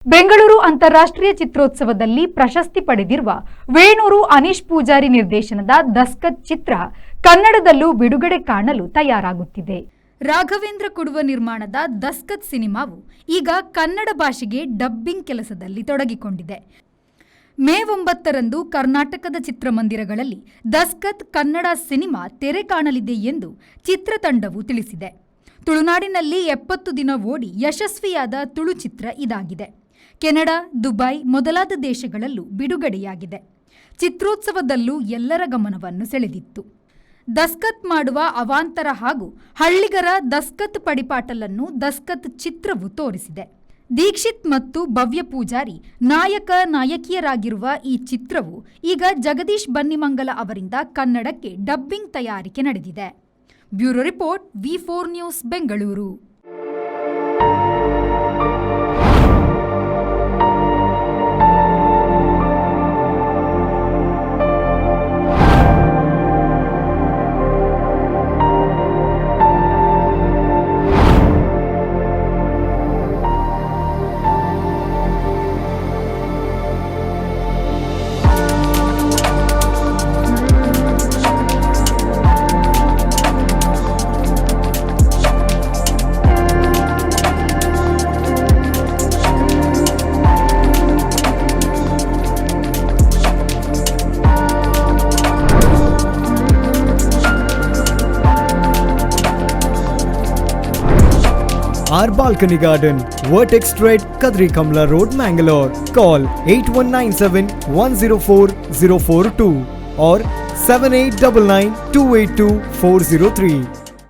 ಬೆಂಗಳೂರು ಅಂತಾರಾಷ್ಟ್ರೀಯ ಚಿತ್ರೋತ್ಸವದಲ್ಲಿ ಪ್ರಶಸ್ತಿ ಪಡೆದಿರುವ ವೇಣೂರು ಅನೀಶ್ ಪೂಜಾರಿ ನಿರ್ದೇಶನದ ದಸ್ಕತ್ ಚಿತ್ರ ಕನ್ನಡದಲ್ಲೂ ಬಿಡುಗಡೆ ಕಾಣಲು ತಯಾರಾಗುತ್ತಿದೆ. ರಾಘವೇಂದ್ರ ಕುಡುವ ನಿರ್ಮಾಣದ ದಸ್ಕತ್ ಸಿನಿಮಾವು ಈಗ ಕನ್ನಡ ಭಾಷೆಗೆ ಡಬ್ಬಿಂಗ್ ಕೆಲಸದಲ್ಲಿ ತೊಡಗಿಕೊಂಡಿದೆ. ಮೇ 9ರಂದು ಕರ್ನಾಟಕದ ಚಿತ್ರಮಂದಿರಗಳಲ್ಲಿ ದಸ್ಕತ್ ಕನ್ನಡ ಸಿನಿಮಾ ತೆರೆ ಕಾಣಲಿದೆ ಎಂದು ಚಿತ್ರತಂಡವು ತಿಳಿಸಿದೆ. ತುಳುನಾಡಿನಲ್ಲಿ 70 ದಿನ ಓಡಿ ಯಶಸ್ವಿಯಾದ ತುಳು ಚಿತ್ರ ಇದಾಗಿದೆ. ಕೆನಡಾ, ದುಬೈ ಮೊದಲಾದ ದೇಶಗಳಲ್ಲೂ ಬಿಡುಗಡೆಯಾಗಿದೆ. ಚಿತ್ರೋತ್ಸವದಲ್ಲೂ ಎಲ್ಲರ ಗಮನವನ್ನು ಸೆಳೆದಿತ್ತು. ದಸ್ಕತ್ ಮಾಡುವ ಅವಾಂತರ ಹಾಗೂ ಹಳ್ಳಿಗರ ದಸ್ಕತ್ ಪಡಿಪಾಟಲನ್ನು ದಸ್ಕತ್ ಚಿತ್ರವು ತೋರಿಸಿದೆ. ದೀಕ್ಷಿತ್ ಮತ್ತು ಭವ್ಯ ಪೂಜಾರಿ ನಾಯಕ ನಾಯಕಿಯರಾಗಿರುವ ಈ ಚಿತ್ರವು ಈಗ ಜಗದೀಶ್ ಬನ್ನಿಮಂಗಲ ಅವರಿಂದ ಕನ್ನಡಕ್ಕೆ ಡಬ್ಬಿಂಗ್ ತಯಾರಿಕೆ ನಡೆದಿದೆ. Bureau report, V4 news, Bengaluru. Our balcony garden, Vertex Street, Kadri Kamla Road, Mangalore. Call 8197 104 042 or 7899 282 403.